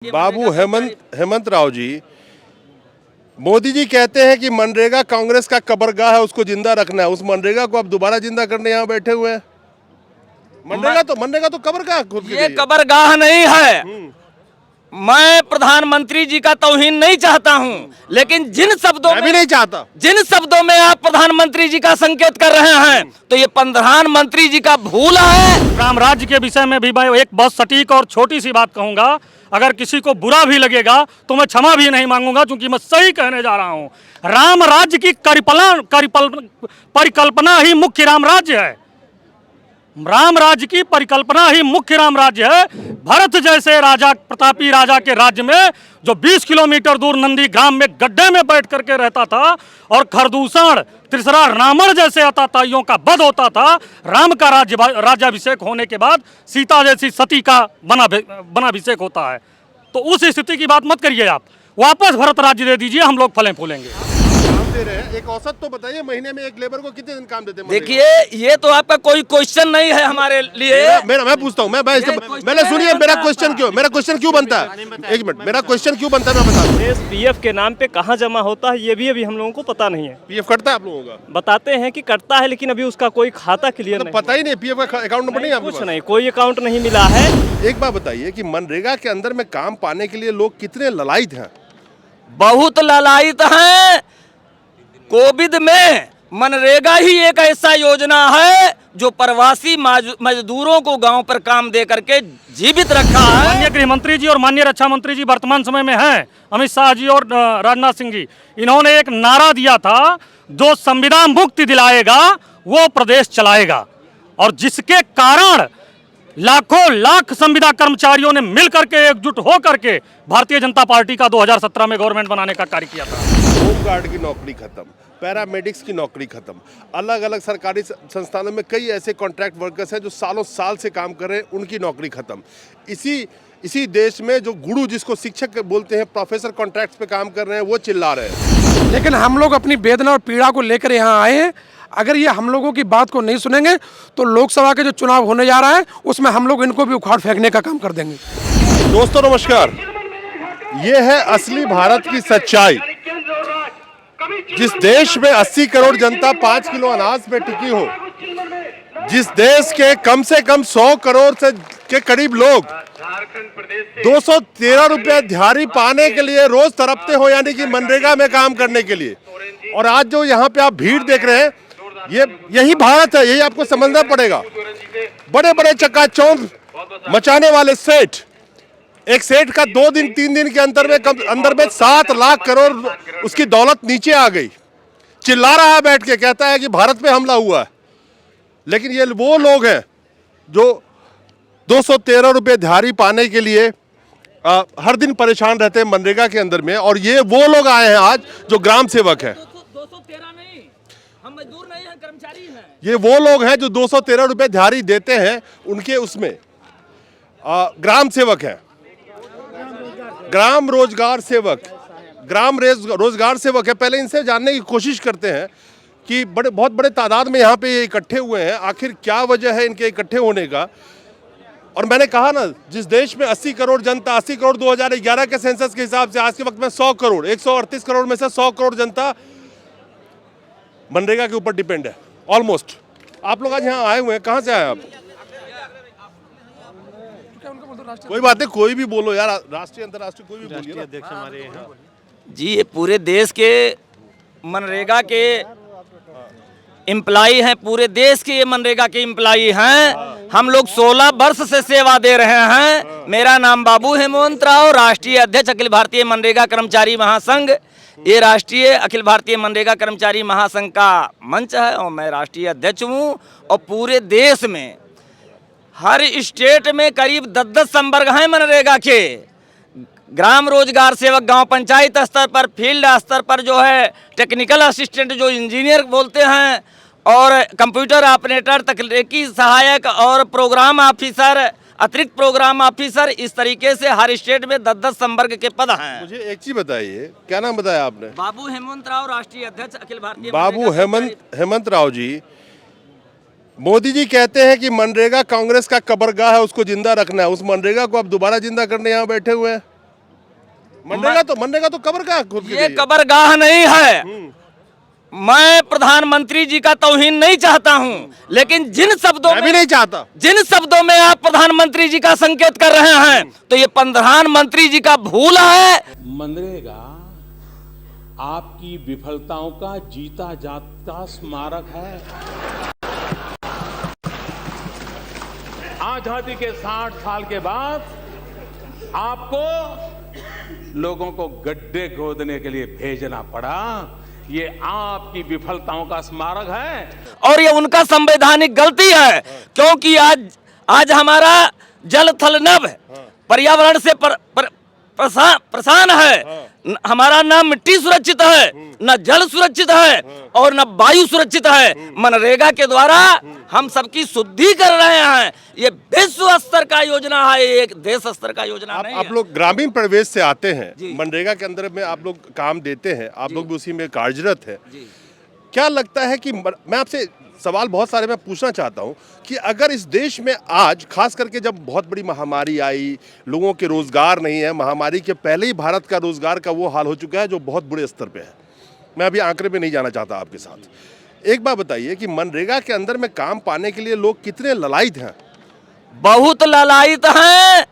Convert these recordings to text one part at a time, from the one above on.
बाबू हेमंत राव जी, मोदी जी कहते हैं कि मनरेगा कांग्रेस का कब्रगाह है, उसको जिंदा रखना है। उस मनरेगा को अब दोबारा जिंदा करने यहाँ बैठे हुए हैं। मनरेगा तो कब्रगाह खुद की ये कब्रगाह नहीं है। मैं प्रधानमंत्री जी का तौहीन नहीं चाहता हूं, लेकिन जिन शब्दों मैं भी नहीं चाहता। जिन शब्दों में आप प्रधानमंत्री जी का संकेत कर रहे हैं, तो ये प्रधानमंत्री जी का भूल है। राम राज्य के विषय में भी मैं एक बहुत सटीक और छोटी सी बात कहूंगा। अगर किसी को बुरा भी लगेगा तो मैं क्षमा भी नहीं मांगूंगा, क्योंकि मैं सही कहने जा रहा हूं। राम राज्य की परिकल्पना ही मुख्य राम राज्य है। राम राज्य की परिकल्पना ही मुख्य राम राज्य है। भरत जैसे राजा, प्रतापी राजा के राज्य में जो 20 किलोमीटर दूर नंदी ग्राम में गड्ढे में बैठ करके रहता था और खरदूषण तीसरा रावण जैसे अताताइयों का वध होता था, राम का राज्याभिषेक होने के बाद सीता जैसी सती का बनाभिषेक होता है। तो उस स्थिति की बात मत करिए आप। वापस भरत राज्य दे दीजिए, हम लोग फलें फूलेंगे। दे रहे हैं, एक औसत तो बताइए, महीने में एक लेबर को कितने दिन काम देते हैं? देखिए, ये तो आपका कोई क्वेश्चन नहीं है हमारे लिए। मैं पूछता हूँ, मैंने सुनिए, मेरा क्वेश्चन क्यों बनता है? एक मिनट, मेरा क्वेश्चन क्यों बनता है मैं बता दूं। पीएफ के नाम पे कहाँ जमा होता है, ये भी अभी हम लोगों को पता नहीं है। पीएफ कटता है आप लोगों का? बताते हैं कि कटता है, लेकिन अभी उसका कोई खाता क्लियर नहीं। पता ही नहीं, पीएफ का अकाउंट नंबर नहीं, कुछ नहीं, कोई अकाउंट नहीं मिला है। एक बात बताइए कि मनरेगा के अंदर में काम पाने के लिए लोग कितने ललायत हैं? बहुत ललायत हैं। कोविड में मनरेगा ही एक ऐसा योजना है जो प्रवासी मजदूरों को गांव पर काम दे करके जीवित रखा है। माननीय गृह मंत्री जी और माननीय रक्षा मंत्री जी वर्तमान समय में हैं, अमित शाह जी और राजनाथ सिंह जी। इन्होंने एक नारा दिया था, जो संविधान मुक्ति दिलाएगा वो प्रदेश चलाएगा, और जिसके कारण लाखों लाख संविदा कर्मचारियों ने मिल करके एकजुट हो करके भारतीय जनता पार्टी का 2017 में गवर्नमेंट बनाने का कार्य किया था। होमगार्ड की नौकरी खत्म, पैरामेडिक्स की नौकरी खत्म, अलग अलग सरकारी संस्थानों में कई ऐसे कॉन्ट्रैक्ट वर्कर्स हैं जो सालों साल से काम कर रहे हैं, उनकी नौकरी खत्म। इसी देश में जो गुरु, जिसको शिक्षक बोलते हैं, प्रोफेसर कॉन्ट्रैक्ट्स पे काम कर रहे हैं, वो चिल्ला रहे हैं। लेकिन हम लोग अपनी वेदना और पीड़ा को लेकर यहाँ आए हैं। अगर ये हम लोगों की बात को नहीं सुनेंगे तो लोकसभा के जो चुनाव होने जा रहा है उसमें हम लोग इनको भी उखाड़ फेंकने का काम कर देंगे। दोस्तों नमस्कार, ये है असली भारत की सच्चाई। जिस देश में 80 करोड़ जनता 5 किलो अनाज पे टिकी हो, जिस देश के कम से कम 100 करोड़ से के करीब लोग 213 रुपए दिहाड़ी पाने के लिए रोज तड़पते हो, यानी कि मनरेगा में काम करने के लिए। और आज जो यहाँ पे आप भीड़ देख रहे हैं, यही भारत है, यही आपको समझना पड़ेगा। बड़े बड़े चकाचौंध मचाने वाले सेठ, एक सेठ का 2 दिन 3 दिन के अंदर में 7 लाख करोड़ उसकी दौलत नीचे आ गई। चिल्ला रहा है बैठ के, कहता है कि भारत पे हमला हुआ है। लेकिन ये वो लोग हैं जो 213 रुपए दिहाड़ी पाने के लिए हर दिन परेशान रहते हैं मनरेगा के अंदर में। और ये वो लोग आए हैं आज जो ग्राम सेवक हैं। 213 नहीं, हम मजदूर नहीं हैं, कर्मचारी हैं। ये वो लोग हैं जो 213 रुपए दिहाड़ी देते हैं, उनके उसमें ग्राम सेवक हैं, ग्राम रोजगार सेवक है। पहले इनसे जानने की कोशिश करते हैं कि बहुत बड़े तादाद में यहाँ पे ये इकट्ठे हुए हैं, आखिर क्या वजह है इनके इकट्ठे होने का। और मैंने कहा ना, जिस देश में 80 करोड़ जनता, 80 करोड़ 2011 के सेंसस के हिसाब से आज के वक्त में 100 करोड़, 138 करोड़ में से 100 करोड़ जनता मनरेगा के ऊपर डिपेंड है ऑलमोस्ट। आप लोग आज यहाँ आए हुए हैं, कहाँ से आए आप? कोई बात नहीं, कोई भी बोलो यार, राष्ट्रीय अंतर्राष्ट्रीय कोई भी बोलिए। अध्यक्ष हमारे यहाँ जी, ये पूरे देश के मनरेगा के एम्प्लाई हैं, पूरे देश के ये मनरेगा के एम्प्लाई हैं। हम लोग 16 वर्ष से सेवा दे रहे हैं। मेरा नाम बाबू हेमंत राव, राष्ट्रीय अध्यक्ष अखिल भारतीय मनरेगा कर्मचारी महासंघ। ये राष्ट्रीय अखिल भारतीय मनरेगा कर्मचारी महासंघ का मंच है और मैं राष्ट्रीय अध्यक्ष हूँ। और पूरे देश में हर स्टेट में करीब 10-10 संवर्ग हैं मनरेगा के। ग्राम रोजगार सेवक, गांव पंचायत स्तर पर, फील्ड स्तर पर जो है टेक्निकल असिस्टेंट, जो इंजीनियर बोलते हैं, और कंप्यूटर ऑपरेटर, तकनीकी सहायक और प्रोग्राम ऑफिसर, अतिरिक्त प्रोग्राम ऑफिसर, इस तरीके से हर स्टेट में 10-10 संवर्ग के पद हैं। मुझे एक चीज बताइए, क्या नाम बताया आपने? बाबू हेमंत राव, राष्ट्रीय अध्यक्ष अखिल भारतीय। बाबू हेमंत राव जी, मोदी जी कहते हैं कि मनरेगा कांग्रेस का कब्रगाह है, उसको जिंदा रखना है। उस मनरेगा को अब दोबारा जिंदा करने यहाँ बैठे हुए हैं। मनरेगा तो कब्र का खुद की ये गई है। कब्रगाह नहीं है। मैं प्रधानमंत्री जी का तौहीन नहीं चाहता हूं, लेकिन जिन शब्दों मैं भी में नहीं चाहता। जिन शब्दों में आप प्रधानमंत्री जी का संकेत कर रहे हैं, तो ये प्रधानमंत्री जी का भूल है। मनरेगा आपकी विफलताओं का जीता जागता स्मारक है। आजादी के 60 साल के बाद आपको लोगों को गड्ढे खोदने के लिए भेजना पड़ा। ये आपकी विफलताओं का स्मारक है और ये उनका संवैधानिक गलती है, क्योंकि आज हमारा जल थल नभ पर्यावरण से प्रसान है। हमारा ना मिट्टी सुरक्षित है, न जल सुरक्षित है और न वायु सुरक्षित है। मनरेगा के द्वारा हम सबकी शुद्धि कर रहे हैं। ये विश्व स्तर का योजना है, एक देश स्तर का योजना नहीं है। आप लोग ग्रामीण परिवेश से आते हैं, मनरेगा के अंदर में आप लोग काम देते हैं, आप लोग भी उसी में कार्यरत है। क्या लगता है कि मैं आपसे सवाल बहुत सारे मैं पूछना चाहता हूं कि अगर इस देश में आज खास करके जब बहुत बड़ी महामारी आई, लोगों के रोजगार नहीं है, महामारी के पहले ही भारत का रोजगार का वो हाल हो चुका है जो बहुत बुरे स्तर पे है। मैं अभी आंकड़े में नहीं जाना चाहता आपके साथ। एक बात बताइए कि मनरेगा के अंदर में काम पाने के लिए लोग कितने ललायत हैं? बहुत ललायत हैं।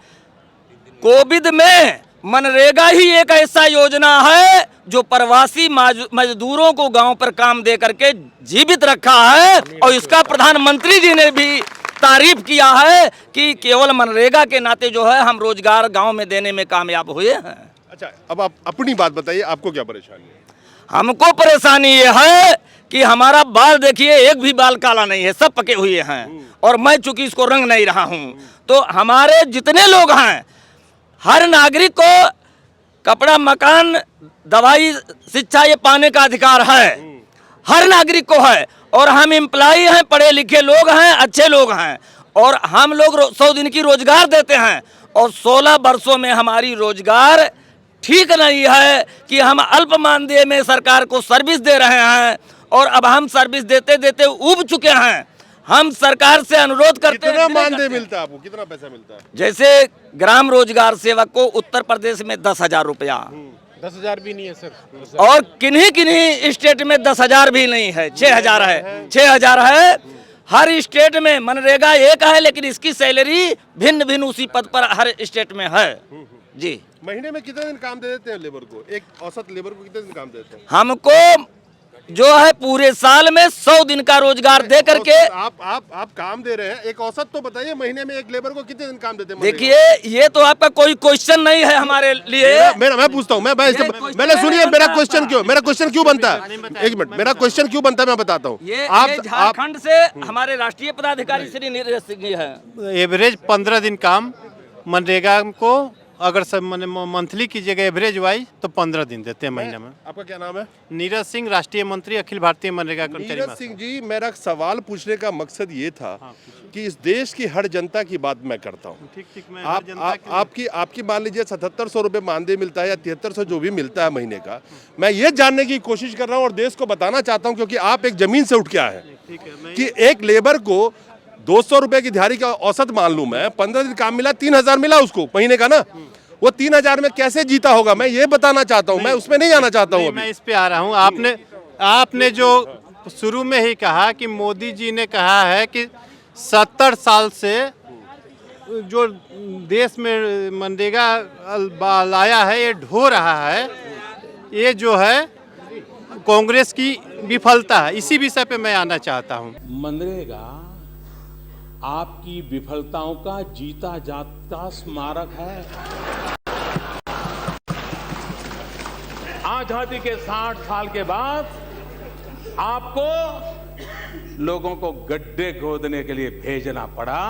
कोविड में मनरेगा ही एक ऐसा योजना है जो प्रवासी मजदूरों को गांव पर काम दे करके जीवित रखा है, और इसका प्रधानमंत्री जी ने भी तारीफ किया है कि केवल मनरेगा के नाते जो है हम रोजगार गांव में देने में कामयाब हुए हैं। अच्छा, अब आप अपनी बात बताइए, आपको क्या परेशानी है? हमको परेशानी ये है कि हमारा बाल देखिए, एक भी बाल काला नहीं है, सब पके हुए हैं, और मैं चूंकि इसको रंग नहीं रहा हूं, तो हमारे जितने लोग हैं, हर नागरिक को कपड़ा, मकान, दवाई, शिक्षा ये पाने का अधिकार है, हर नागरिक को है। और हम एम्प्लॉई हैं, पढ़े लिखे लोग हैं, अच्छे लोग हैं, और हम लोग 100 दिन की रोजगार देते हैं, और 16 वर्षों में हमारी रोजगार ठीक नहीं है कि हम अल्प मानदेय में सरकार को सर्विस दे रहे हैं, और अब हम सर्विस देते देते उब चुके हैं। हम सरकार से अनुरोध करते हैं, कितना मानदेय मिलता है आपको, कितना पैसा मिलता है? जैसे ग्राम रोजगार सेवक को उत्तर प्रदेश में 10,000 रुपया, 10,000 भी नहीं है सर, और किन्हीं किन्हीं स्टेट में 10,000 भी नहीं है, 6,000 है, 6,000 है। हर स्टेट में मनरेगा एक है, लेकिन इसकी सैलरी भिन्न भिन्न उसी पद पर हर स्टेट में है। जी, महीने में कितने दिन काम दे देते हैं लेबर को? एक औसत लेबर को कितने दिन काम देते हैं? हमको जो है पूरे साल में 100 दिन का रोजगार दे करके। आप काम दे रहे हैं, एक औसत तो बताइए, महीने में एक लेबर को कितने दिन काम देते हैं? देखिए, ये तो आपका कोई क्वेश्चन नहीं है हमारे लिए। मैं पूछता हूँ, मैंने सुनिए, मेरा क्वेश्चन क्यों बनता है? एक मिनट, मेरा क्वेश्चन क्यों बनता है मैं बताता हूँ। ये झारखंड से हमारे राष्ट्रीय पदाधिकारी श्री नीरज सिंह जी हैं। एवरेज 15 दिन काम मनरेगा को अगर सब मंथली कीजिएगा एवरेज वाइज तो 15 दिन देते हैं महीने में। आपका क्या नाम है? नीरज सिंह, राष्ट्रीय मंत्री, अखिल भारतीय मनरेगा कर्मचारी नीरज सिंह जी, मेरा सवाल पूछने का मकसद ये था कि इस देश की हर जनता की बात मैं करता हूँ। ठीक, मैं आपकी मान लीजिए 7700 रुपये मानदेय मिलता है या 7300 जो भी मिलता है महीने का। मैं ये जानने की कोशिश कर रहा हूँ और देश को बताना चाहता हूँ, क्योंकि आप एक जमीन से उठ के आए हैं, कि एक लेबर को 200 रुपए की दिहाड़ी का औसत मान लूं मैं, 15 दिन काम मिला, 3,000 मिला उसको महीने का ना, वो 3,000 में कैसे जीता होगा, मैं ये बताना चाहता हूँ। मैं उसमें नहीं आना चाहता हूँ। मैं इस पे आ रहा हूँ। आपने जो शुरू में ही कहा कि मोदी जी ने कहा है कि 70 साल से जो देश में मनरेगा लाया है, ये ढो रहा है, ये जो है कांग्रेस की विफलता है। इसी विषय पे मैं आना चाहता हूँ। मनरेगा आपकी विफलताओं का जीता जागता स्मारक है। आजादी के 60 साल के बाद आपको लोगों को गड्ढे खोदने के लिए भेजना पड़ा।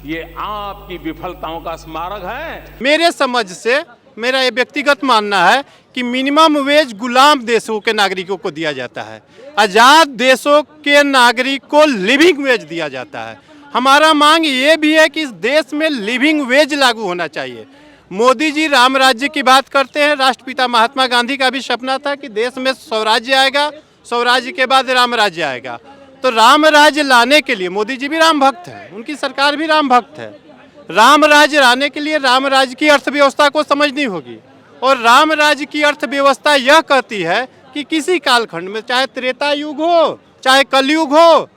ये आपकी विफलताओं का स्मारक है। मेरे समझ से, मेरा ये व्यक्तिगत मानना है कि मिनिमम वेज गुलाम देशों के नागरिकों को दिया जाता है, आजाद देशों के नागरिक को लिविंग वेज दिया जाता है। हमारा मांग ये भी है कि इस देश में लिविंग वेज लागू होना चाहिए। मोदी जी राम राज्य की बात करते हैं, राष्ट्रपिता महात्मा गांधी का भी सपना था कि देश में स्वराज्य आएगा, स्वराज्य के बाद राम राज्य आएगा। तो राम राज्य लाने के लिए मोदी जी भी राम भक्त हैं, उनकी सरकार भी राम भक्त है। राम राज्य लाने के लिए राम राज्य की अर्थव्यवस्था को समझनी होगी, और राम राज्य की अर्थव्यवस्था यह कहती है कि किसी कालखंड में, चाहे त्रेता युग हो चाहे कलयुग हो,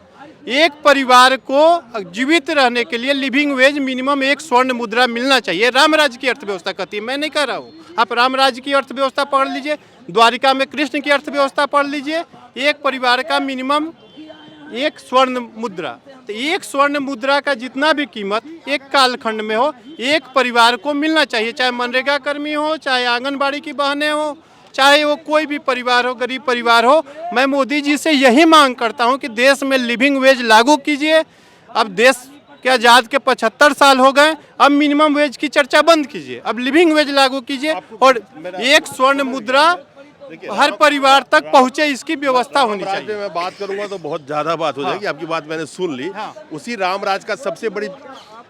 एक परिवार को जीवित रहने के लिए लिविंग वेज मिनिमम 1 स्वर्ण मुद्रा मिलना चाहिए। राम राज्य की अर्थव्यवस्था कहती है, मैं नहीं कह रहा हूँ। आप राम राज्य की अर्थव्यवस्था पढ़ लीजिए, द्वारिका में कृष्ण की अर्थव्यवस्था पढ़ लीजिए, एक परिवार का मिनिमम 1 स्वर्ण मुद्रा। तो 1 स्वर्ण मुद्रा का जितना भी कीमत एक कालखंड में हो, एक परिवार को मिलना चाहिए, चाहे मनरेगा कर्मी हो, चाहे आंगनबाड़ी की बहनें हो, चाहे वो कोई भी परिवार हो, गरीब परिवार हो। मैं मोदी जी से यही मांग करता हूं कि देश में लिविंग वेज लागू कीजिए। अब देश के आज़ाद के 75 साल हो गए, अब मिनिमम वेज की चर्चा बंद कीजिए, अब लिविंग वेज लागू कीजिए और 1 स्वर्ण मुद्रा हर परिवार तक पहुंचे, इसकी व्यवस्था होनी चाहिए। मैं बात करूंगा तो बहुत ज्यादा बात हो जाएगी। आपकी बात मैंने सुन ली। उसी रामराज का सबसे बड़ी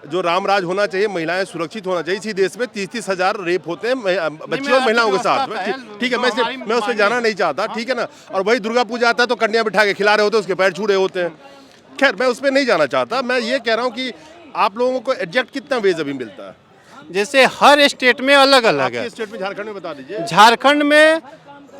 जो रामराज होना चाहिए, महिलाएं सुरक्षित होना चाहिए। इसी देश में 30-30 हजार रेप होते हैं बच्चियों और महिलाओं के साथ में। ठीक है, मैं उसमें जाना नहीं चाहता, ठीक है ना। और वही दुर्गा पूजा आता है तो कन्या बिठा के खिला रहे होते हैं, उसके पैर छू रहे होते हैं। खैर, मैं उसमें नहीं जाना चाहता। मैं ये कह रहा हूँ कि आप लोगों को एग्जैक्ट कितना वेज अभी मिलता है? जैसे हर स्टेट में अलग अलग है। स्टेट में झारखंड में बता दीजिए। झारखंड में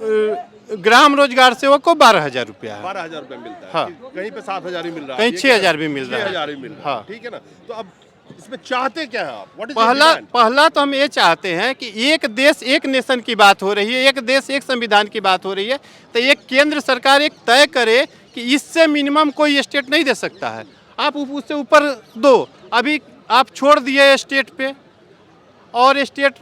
ग्राम रोजगार सेवक को 12,000 रुपया है। 12,000 रुपया मिलता है। हाँ। कहीं पे 7,000 ही मिल रहा है, कहीं 6,000 भी मिल रहा है। 6,000 ही मिल रहा है। हाँ। ठीक है ना। तो अब इसमें चाहते क्या है आप? What is your demand? पहला तो हम ये चाहते हैं कि एक देश एक नेशन की बात हो रही है, एक देश एक संविधान की बात हो रही है, तो एक केंद्र सरकार एक तय करे कि इससे मिनिमम कोई स्टेट नहीं दे सकता है, आप उससे ऊपर दो। अभी आप छोड़ दिए स्टेट पे, और स्टेट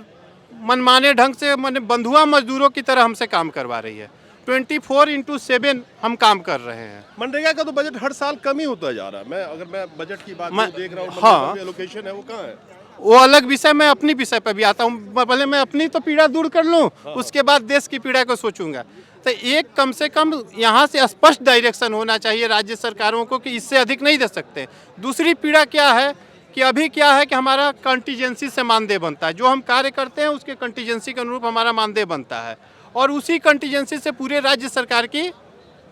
मनमाने ढंग से बंधुआ मजदूरों की तरह हमसे काम करवा रही है। 24/7 हम काम कर रहे हैं। मनरेगा का तो बजट हर साल कम ही होता जा रहा है। अगर मैं बजट की बात देख रहा हूँ, हाँ, एलोकेशन है वो कहाँ है? वो अलग विषय। मैं अपनी विषय पर भी आता हूँ, पहले मैं अपनी तो पीड़ा दूर कर लूँ, उसके बाद देश की पीड़ा को सोचूंगा। तो एक कम से कम यहाँ से स्पष्ट डायरेक्शन होना चाहिए राज्य सरकारों को कि इससे अधिक नहीं दे सकते। दूसरी पीड़ा क्या है कि अभी क्या है कि हमारा कंटीजेंसी से मानदेय बनता है, जो हम कार्य करते हैं उसके कंटीजेंसी के अनुरूप हमारा मानदेय बनता है, और उसी कंटीजेंसी से पूरे राज्य सरकार की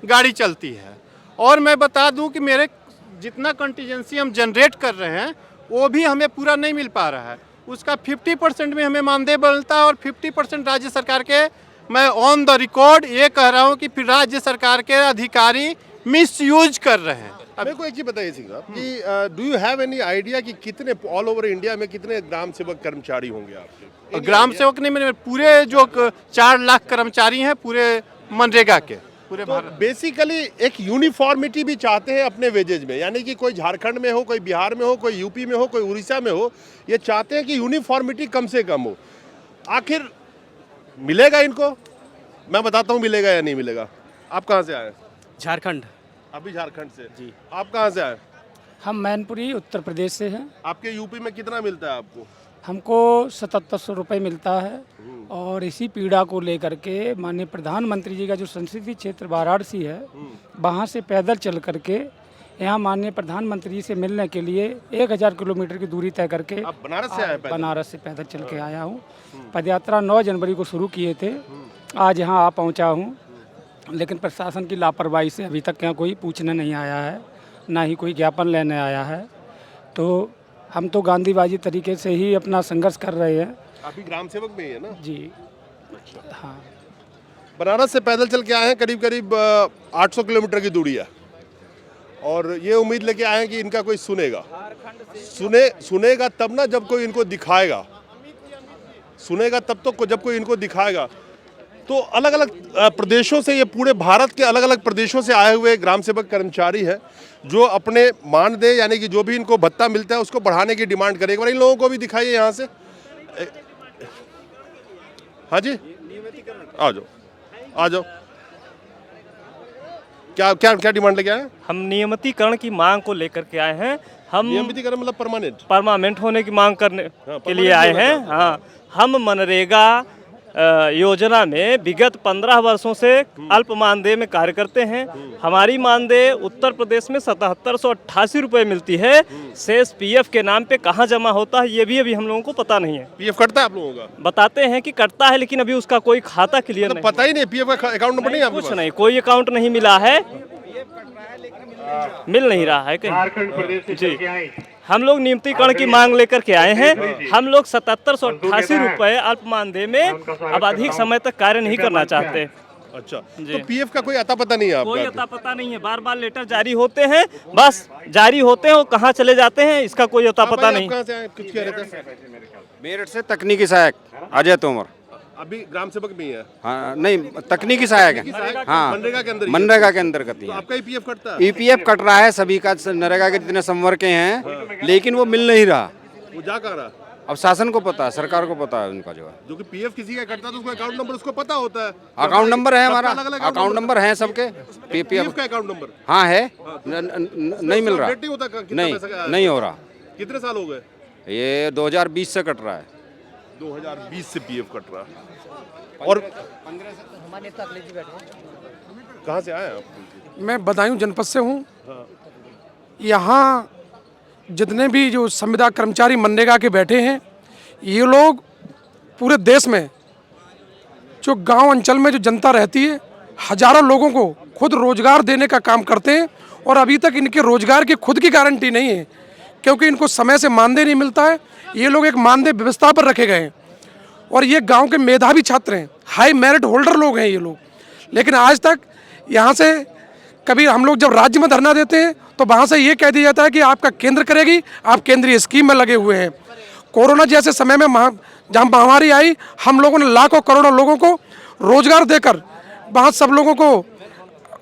गाड़ी चलती है। और मैं बता दूं कि मेरे जितना कंटीजेंसी हम जनरेट कर रहे हैं वो भी हमें पूरा नहीं मिल पा रहा है। उसका 50% में हमें मानदेय मिलता है और 50% राज्य सरकार के, मैं ऑन द रिकॉर्ड ये कह रहा हूं कि फिर राज्य सरकार के अधिकारी मिसयूज कर रहे हैं। मेरे को एक चीज बताइए सिंह साहब कि do you have any idea कि कितने ऑल ओवर इंडिया में कितने ग्राम सेवक कर्मचारी होंगे आपके? ग्राम सेवक नहीं, मैंने पूरे जो 4 लाख कर्मचारी हैं पूरे मनरेगा के, पूरे तो बेसिकली एक यूनिफॉर्मिटी भी चाहते हैं अपने वेजेज में, यानी कि कोई झारखंड में हो, कोई बिहार में हो, कोई यूपी में हो, कोई उड़ीसा में हो, ये चाहते हैं कि यूनिफॉर्मिटी कम से कम हो। आखिर मिलेगा इनको? मैं बताता हूँ मिलेगा या नहीं मिलेगा। आप कहाँ से आए? झारखंड। अभी झारखंड से जी। आप कहाँ से आए? हम मैनपुरी उत्तर प्रदेश से हैं। आपके यूपी में कितना मिलता है आपको? हमको 7700 रुपये मिलता है, और इसी पीड़ा को लेकर के माननीय प्रधानमंत्री जी का जो संसदीय क्षेत्र वाराणसी है, वहाँ से पैदल चल करके यहाँ माननीय प्रधानमंत्री जी से मिलने के लिए 1000 किलोमीटर की दूरी तय करके आप बनारस से आए? बनारस से पैदल चल के आया हूँ। पदयात्रा 9 जनवरी को शुरू किए थे, आज यहाँ आ पहुँचा हूँ, लेकिन प्रशासन की लापरवाही से अभी तक यहाँ कोई पूछने नहीं आया है, ना ही कोई ज्ञापन लेने आया है। तो हम तो गांधीबाजी तरीके से ही अपना संघर्ष कर रहे हैं। अभी ग्राम सेवक में ही है ना जी? हाँ। बनारस से पैदल चल के आए हैं, करीब करीब 800 किलोमीटर की दूरी है, और ये उम्मीद लेके आए हैं कि इनका कोई सुनेगा। सुनेगा तब ना जब कोई इनको दिखाएगा, सुनेगा तब तो जब कोई इनको दिखाएगा। तो अलग अलग प्रदेशों से, ये पूरे भारत के अलग अलग प्रदेशों से आए हुए ग्राम सेवक कर्मचारी हैं जो अपने मानदेय यानी कि जो भी इनको भत्ता मिलता है उसको बढ़ाने की डिमांड करें। एक बार इन लोगों को भी दिखाइए यहाँ से। हाँ जी, आ जाओ आ जाओ। क्या क्या क्या डिमांड लेके आए? हम नियमितीकरण की मांग को लेकर के आए हैं। हम नियमितीकरण मतलब परमानेंट होने की मांग करने के लिए आए हैं। हाँ, हम मनरेगा योजना में विगत 15 वर्षों से अल्प मानदेय में कार्य करते हैं। हमारी मानदेय उत्तर प्रदेश में 7788 रुपये मिलती है। शेष पीएफ के नाम पे कहाँ जमा होता है ये भी अभी हम लोगों को पता नहीं है। पीएफ कटता है आप लोगों का? बताते हैं कि कटता है, लेकिन अभी उसका कोई खाता क्लियर नहीं, पता ही नहीं। पीएफ का अकाउंट नंबर नहीं है आपके कुछ पास? नहीं, कोई अकाउंट नहीं मिला है, मिल नहीं रहा है कहीं। जी हम लोग नियमितीकरण की मांग लेकर के आए हैं। हम लोग 7788 रुपए अल्प मानदेय में अब अधिक समय तक कार्य नहीं करना चाहते। अच्छा, तो पीएफ का कोई अता पता नहीं है कोई आपका? अता पता नहीं है, बार बार लेटर जारी होते हैं, बस जारी होते हैं और कहाँ चले जाते हैं इसका कोई अता हाँ पता भाई, नहीं। आप कहाँ से आए? कुछ कह रहे थे? मेरठ से तकनीकी सहायक अजय तोमर। अभी ग्राम सेवक भी है? हाँ नहीं, तकनीकी सहायक है। हाँ, मनरेगा के अंदर? मनरेगा के अंतर्गत ही तो है। आपका ईपीएफ कटता है? ईपीएफ कट रहा है सभी का, नरेगा के जितने संवर्ग हैं, लेकिन वो मिल नहीं रहा। वो जा कहाँ रहा? अब शासन को पता है, सरकार को पता है उनका जो है। जो कि पीएफ किसी का कटता है तो उसका अकाउंट नंबर उसको पता होता है। अकाउंट नंबर है हमारा, सबका अलग-अलग अकाउंट नंबर है सबके। पीएफ का अकाउंट नंबर? हाँ है, नहीं मिल रहा। नहीं होता? कितना नहीं, पैसा का- नहीं हो रहा। कितने साल हो गए? ये 2020 से कट रहा है। 2020 से पीएफ कट रहा है। और कहाँ से आए आप? मैं बदायूं जनपद से हूँ। यहाँ जितने भी जो संविदा कर्मचारी मनरेगा के बैठे हैं, ये लोग पूरे देश में जो गांव अंचल में जो जनता रहती है, हजारों लोगों को खुद रोजगार देने का काम करते हैं। और अभी तक इनके रोजगार की खुद की गारंटी नहीं है, क्योंकि इनको समय से मानदेय नहीं मिलता है। ये लोग एक मानदेय व्यवस्था पर रखे गए हैं और ये गांव के मेधावी छात्र हैं, हाई मेरिट होल्डर लोग हैं ये लोग। लेकिन आज तक यहाँ से कभी हम लोग जब राज्य में धरना देते हैं तो वहाँ से ये कह दिया जाता है कि आपका केंद्र करेगी, आप केंद्रीय स्कीम में लगे हुए हैं। कोरोना जैसे समय में जहाँ महामारी आई, हम लोगों ने लाखों करोड़ों लोगों को रोजगार देकर वहाँ सब लोगों को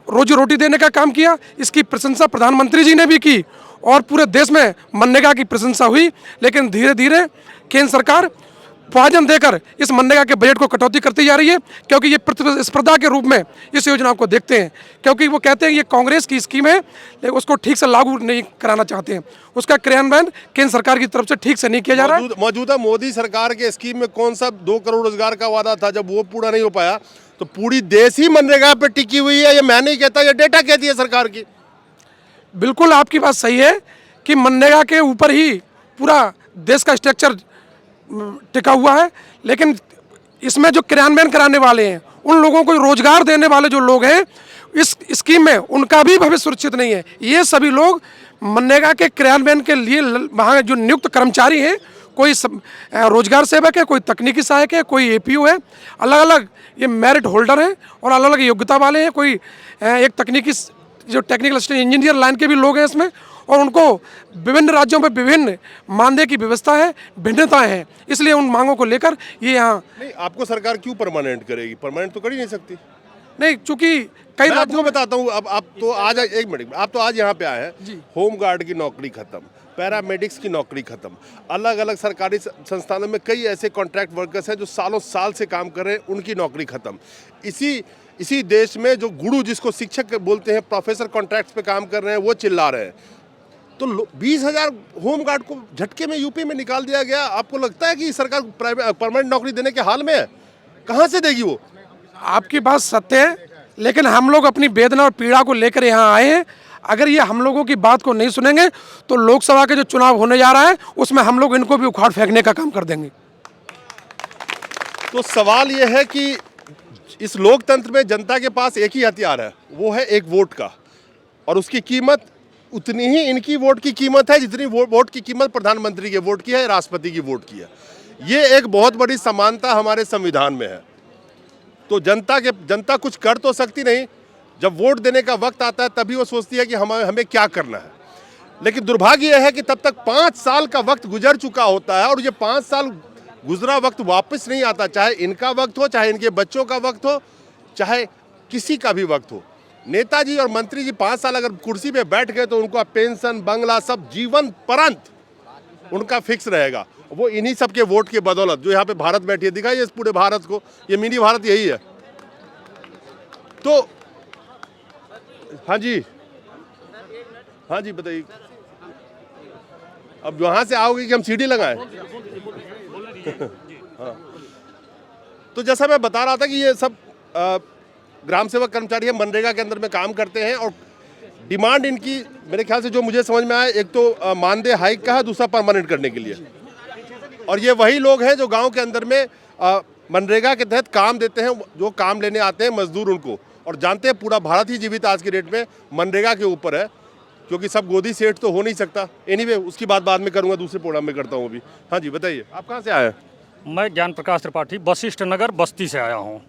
रोजी रोटी देने का काम किया। इसकी प्रशंसा प्रधानमंत्री जी ने भी की और पूरे देश में मनरेगा की प्रशंसा हुई। लेकिन धीरे धीरे केंद्र सरकार विभाजन देकर इस मनरेगा के बजट को कटौती करती जा रही है, क्योंकि ये प्रतिस्पर्धा के रूप में इस योजना को देखते हैं। क्योंकि वो कहते हैं ये कांग्रेस की स्कीम है, लेकिन उसको ठीक से लागू नहीं कराना चाहते हैं। उसका क्रियान्वयन केंद्र सरकार की तरफ से ठीक से नहीं किया जा रहा है। मौजूदा मोदी सरकार के स्कीम में कौन सा 2 करोड़ रोजगार का वादा था, जब वो पूरा नहीं हो पाया तो पूरी देश ही मनरेगा पे टिकी हुई है। ये मैं नहीं कहता, ये डेटा कहती है सरकार की। बिल्कुल आपकी बात सही है कि मनरेगा के ऊपर ही पूरा देश का स्ट्रक्चर टिका हुआ है, लेकिन इसमें जो क्रियान्वयन कराने वाले हैं, उन लोगों को रोजगार देने वाले जो लोग हैं इस स्कीम में, उनका भी भविष्य सुरक्षित नहीं है। ये सभी लोग मनरेगा के क्रियान्वयन के लिए वहाँ जो नियुक्त कर्मचारी हैं, कोई रोजगार सेवक है, कोई तकनीकी सहायक है, कोई एपीओ है, अलग अलग ये मेरिट होल्डर हैं और अलग अलग योग्यता वाले हैं। कोई एक तकनीकी जो टेक्निकल असिस्टेंट इंजीनियर लाइन के भी लोग हैं इसमें, और उनको विभिन्न राज्यों में विभिन्न मानदेय की व्यवस्था है, भिन्नताएं हैं। इसलिए उन मांगों को लेकर ये यहाँ नहीं, आपको सरकार क्यों परमानेंट करेगी? परमानेंट तो कर ही नहीं सकती। नहीं, चूंकि कई मैं आपको बताता हूँ। अब आप तो आज, एक मिनट, आप तो आज यहाँ पे आए हैं। होम गार्ड की नौकरी खत्म, पैरामेडिक्स की नौकरी खत्म, अलग अलग सरकारी संस्थानों में कई ऐसे कॉन्ट्रैक्ट वर्कर्स हैं जो सालों साल से काम कर रहे हैं, उनकी नौकरी खत्म। इसी देश में जो गुरु, जिसको शिक्षक बोलते हैं, प्रोफेसर कॉन्ट्रैक्ट्स पे काम कर रहे हैं, वो चिल्ला रहे हैं। तो 20,000 होम गार्ड को झटके में यूपी में निकाल दिया गया। आपको लगता है कि सरकार परमानेंट नौकरी देने के हाल में है? कहाँ से देगी वो? आपकी बात सत्य है, लेकिन हम लोग अपनी वेदना और पीड़ा को लेकर यहाँ आए हैं। अगर ये हम लोगों की बात को नहीं सुनेंगे तो लोकसभा के जो चुनाव होने जा रहा है उसमें हम लोग इनको भी उखाड़ फेंकने का काम कर देंगे। तो सवाल ये है कि इस लोकतंत्र में जनता के पास एक ही हथियार है, वो है एक वोट का, और उसकी कीमत उतनी ही इनकी वोट की कीमत है जितनी वोट की कीमत प्रधानमंत्री के वोट की है, राष्ट्रपति की वोट की है। ये एक बहुत बड़ी समानता हमारे संविधान में है। तो जनता कुछ कर तो सकती नहीं, जब वोट देने का वक्त आता है तभी वो सोचती है कि हमें क्या करना है। लेकिन दुर्भाग्य यह है कि तब तक 5 साल का वक्त गुजर चुका होता है और ये 5 साल गुजरा वक्त वापस नहीं आता, चाहे इनका वक्त हो, चाहे इनके बच्चों का वक्त हो, चाहे किसी का भी वक्त हो। नेताजी और मंत्री जी 5 साल अगर कुर्सी पे बैठ गए तो उनका पेंशन, बंगला सब जीवन पर्यंत उनका फिक्स रहेगा। वो इन्हीं सब के वोट के बदौलत, जो यहाँ पे भारत बैठी है, दिखाइए इस पूरे भारत को, ये मिनी भारत यही है। तो हाँ जी बताइए। अब वहां से आओगे कि हम सीढ़ी लगाएं? हाँ। तो जैसा मैं बता रहा था कि ये सब ग्राम सेवक कर्मचारी है, मनरेगा के अंदर में काम करते हैं और डिमांड इनकी मेरे ख्याल से जो मुझे समझ में आया, एक तो मानदेय हाइक का है, दूसरा परमानेंट करने के लिए। और ये वही लोग हैं जो गांव के अंदर में मनरेगा के तहत काम देते हैं, जो काम लेने आते हैं मजदूर उनको, और जानते हैं पूरा भारत ही जीवित आज की डेट में मनरेगा के ऊपर है। क्योंकि सब गोदी सेठ तो हो नहीं सकता। एनीवे उसकी बात बाद में करूंगा, दूसरे प्रोग्राम में करता हूँ अभी। हाँ जी बताइए, आप कहाँ से आए हैं? मैं ज्ञान प्रकाश त्रिपाठी वशिष्ठ नगर बस्ती से आया हूँ,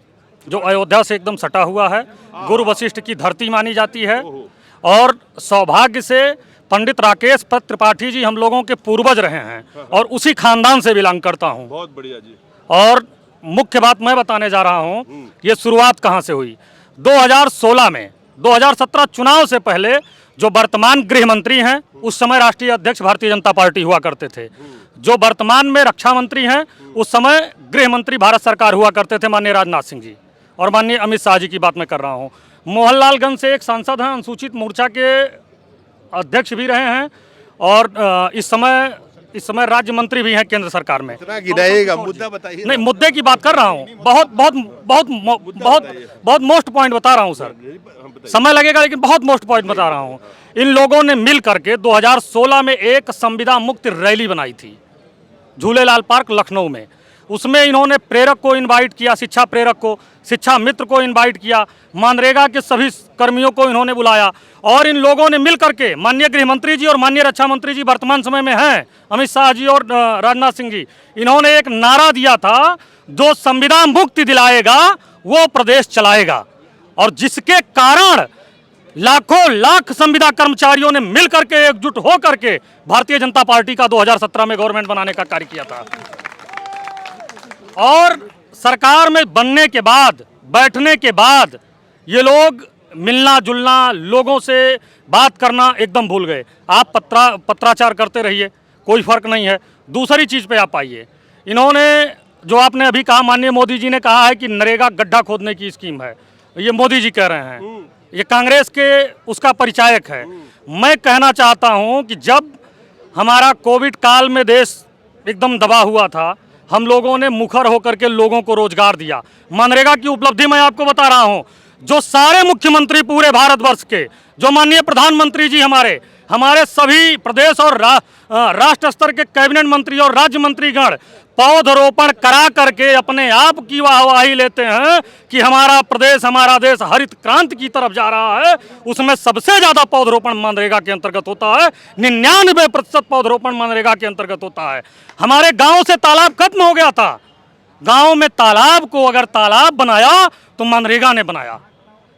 जो अयोध्या से एकदम सटा हुआ है, गुरु वशिष्ठ की धरती मानी जाती है। और सौभाग्य से पंडित राकेश पत त्रिपाठी जी हम लोगों के पूर्वज रहे हैं और उसी खानदान से बिलोंग करता हूँ। बहुत बढ़िया जी। और मुख्य बात मैं बताने जा रहा हूँ, ये शुरुआत कहाँ से हुई। 2016 में 2017 चुनाव से पहले जो वर्तमान गृह मंत्री हैं, उस समय राष्ट्रीय अध्यक्ष भारतीय जनता पार्टी हुआ करते थे। जो वर्तमान में रक्षा मंत्री हैं, उस समय गृह मंत्री भारत सरकार हुआ करते थे, माननीय राजनाथ सिंह जी और माननीय अमित शाह जी की बात मैं कर रहा हूँ। मोहनलालगंज से एक सांसद हैं, अनुसूचित मोर्चा के अध्यक्ष भी रहे हैं और इस समय राज्य मंत्री भी हैं केंद्र सरकार में। इतना गिराइएगा, मुद्दा बताइए। नहीं, मुद्दे की बात कर रहा हूँ, बहुत मोस्ट पॉइंट बता रहा हूँ सर, समय लगेगा लेकिन बहुत मोस्ट पॉइंट बता रहा हूँ। इन लोगों ने मिल करके 2016 में एक संविदा मुक्त रैली बनाई थी झूलेलाल पार्क लखनऊ में। उसमें इन्होंने प्रेरक को इनवाइट किया, शिक्षा प्रेरक को, शिक्षा मित्र को इनवाइट किया, मनरेगा के सभी कर्मियों को इन्होंने बुलाया और इन लोगों ने मिल करके माननीय गृह मंत्री जी और माननीय रक्षा मंत्री जी वर्तमान समय में हैं अमित शाह जी और राजनाथ सिंह जी, इन्होंने एक नारा दिया था, जो संविदा मुक्ति दिलाएगा वो प्रदेश चलाएगा। और जिसके कारण लाखों लाख संविदा कर्मचारियों ने मिल करके एकजुट हो करके भारतीय जनता पार्टी का 2017 में गवर्नमेंट बनाने का कार्य किया था। और सरकार में बनने के बाद, बैठने के बाद ये लोग मिलना जुलना, लोगों से बात करना एकदम भूल गए। आप पत्राचार करते रहिए, कोई फर्क नहीं है। दूसरी चीज़ पे आप आइए, इन्होंने जो आपने अभी कहा, माननीय मोदी जी ने कहा है कि नरेगा गड्ढा खोदने की स्कीम है, ये मोदी जी कह रहे हैं, ये कांग्रेस के उसका परिचायक है। मैं कहना चाहता हूँ कि जब हमारा कोविड काल में देश एकदम दबा हुआ था, हम लोगों ने मुखर होकर के लोगों को रोजगार दिया। मनरेगा की उपलब्धि मैं आपको बता रहा हूं, जो सारे मुख्यमंत्री पूरे भारतवर्ष के, जो माननीय प्रधानमंत्री जी हमारे सभी प्रदेश और राष्ट्र स्तर के कैबिनेट मंत्री और राज्य मंत्रीगण पौधरोपण करा करके अपने आप की वाहवाही लेते हैं कि हमारा प्रदेश, हमारा देश हरित क्रांति की तरफ जा रहा है। उसमें सबसे ज्यादा पौधरोपण मनरेगा के अंतर्गत होता है, 99% पौधरोपण मनरेगा के अंतर्गत होता है। हमारे गांव से तालाब खत्म हो गया था, गांव में तालाब को अगर तालाब बनाया तो मनरेगा ने बनाया।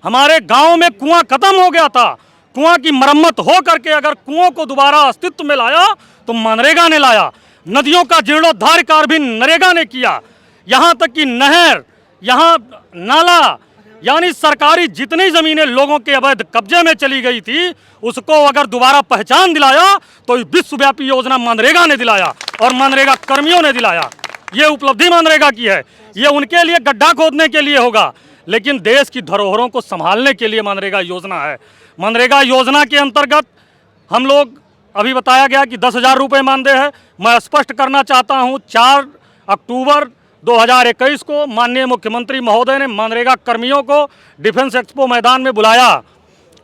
हमारे गांव में कुआं खत्म हो गया था, कुआं की मरम्मत हो करके अगर कुओं को दोबारा अस्तित्व में लाया तो मनरेगा ने लाया। नदियों का जीर्णोद्धार कार्य भी नरेगा ने किया। यहाँ तक कि नहर, यहाँ नाला, यानी सरकारी जितनी जमीनें लोगों के अवैध कब्जे में चली गई थी, उसको अगर दोबारा पहचान दिलाया तो विश्वव्यापी योजना मनरेगा ने दिलाया और मनरेगा कर्मियों ने दिलाया। ये उपलब्धि मनरेगा की है। ये उनके लिए गड्ढा खोदने के लिए होगा, लेकिन देश की धरोहरों को संभालने के लिए मनरेगा योजना है। मनरेगा योजना के अंतर्गत हम लोग, अभी बताया गया कि 10,000 रुपये मानदेय है। मैं स्पष्ट करना चाहता हूं, 4 अक्टूबर 2021 को माननीय मुख्यमंत्री महोदय ने मनरेगा कर्मियों को डिफेंस एक्सपो मैदान में बुलाया।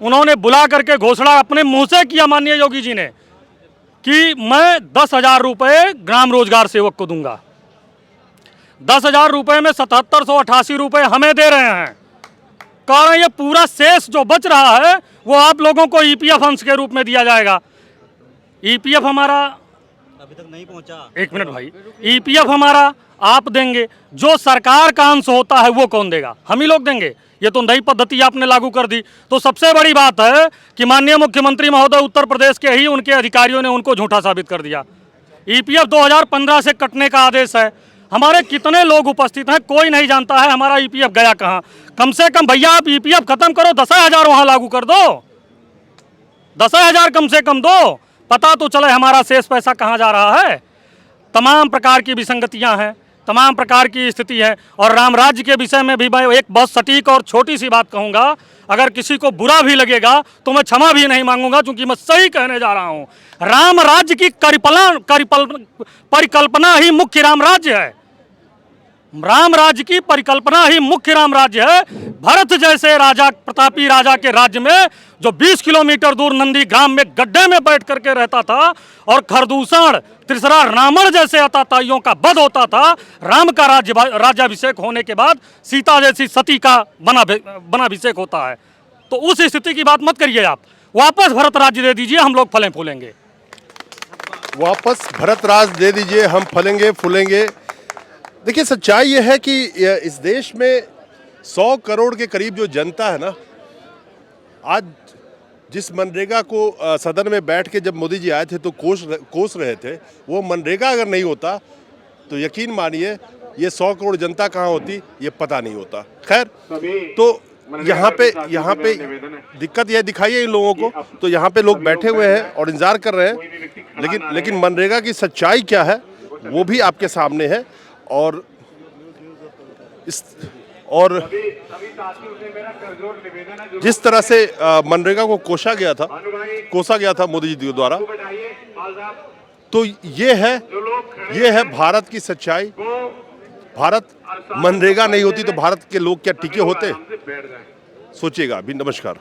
उन्होंने बुला करके घोषणा अपने मुंह से किया माननीय योगी जी ने कि मैं 10,000 रुपये ग्राम रोजगार सेवक को दूंगा। 10,000 रुपये में 7788 रुपये हमें दे रहे हैं। कारण ये पूरा शेष जो बच रहा है वो आप लोगों को ईपीएफ अंश के रूप में दिया जाएगा। ईपीएफ हमारा अभी तक नहीं पहुंचा। एक मिनट भाई, ईपीएफ हमारा आप देंगे, जो सरकार का अंश होता है वो कौन देगा? हम ही लोग देंगे। ये तो नई पद्धति आपने लागू कर दी। तो सबसे बड़ी बात है कि माननीय मुख्यमंत्री महोदय उत्तर प्रदेश के ही उनके अधिकारियों ने उनको झूठा साबित कर दिया। ईपीएफ 2015 से कटने का आदेश है। हमारे कितने लोग उपस्थित हैं, कोई नहीं जानता है हमारा ईपीएफ गया कहाँ। कम से कम भैया आप ईपीएफ खत्म करो, 10,000 वहां लागू कर दो, 10,000 कम से कम दो, पता तो चले हमारा शेष पैसा कहाँ जा रहा है। तमाम प्रकार की विसंगतियां हैं, तमाम प्रकार की स्थिति है। और राम राज्य के विषय में भी मैं एक बहुत सटीक और छोटी सी बात कहूँगा, अगर किसी को बुरा भी लगेगा तो मैं क्षमा भी नहीं मांगूंगा, क्योंकि मैं सही कहने जा रहा हूँ। राम राज्य की परिकल्पना ही मुख्य राम राज्य है। राम राज्य की परिकल्पना ही मुख्य राम राज्य है। भरत जैसे राजा, प्रतापी राजा के राज्य में जो 20 किलोमीटर दूर नंदी ग्राम में गड्ढे में बैठ करके रहता था और खरदूषण, तीसरा रावण जैसे अताताइयों का वध होता था, राम का राज्याभिषेक होने के बाद सीता जैसी सती का बनाभिषेक होता है। तो उस स्थिति की बात मत करिए आप। वापस भरत राज्य दे दीजिए, हम लोग फलें फूलेंगे। वापस भरत राज दे दीजिए, हम फलेंगे फूलेंगे। देखिए सच्चाई ये है कि इस देश में 100 करोड़ के करीब जो जनता है ना, आज जिस मनरेगा को सदन में बैठ के जब मोदी जी आए थे तो कोस रहे थे, वो मनरेगा अगर नहीं होता तो यकीन मानिए ये 100 करोड़ जनता कहाँ होती ये पता नहीं होता। खैर, तो यहाँ पे दिक्कत यह दिखाई है इन लोगों को, तो यहाँ पे लोग बैठे हुए हैं और इंतजार कर रहे हैं, लेकिन मनरेगा की सच्चाई क्या है वो भी आपके सामने है। और जिस तरह से मनरेगा को कोसा गया था मोदी जी द्वारा, तो ये है भारत की सच्चाई। भारत मनरेगा नहीं होती तो भारत के लोग क्या टिके होते? सोचिएगा अभी। नमस्कार।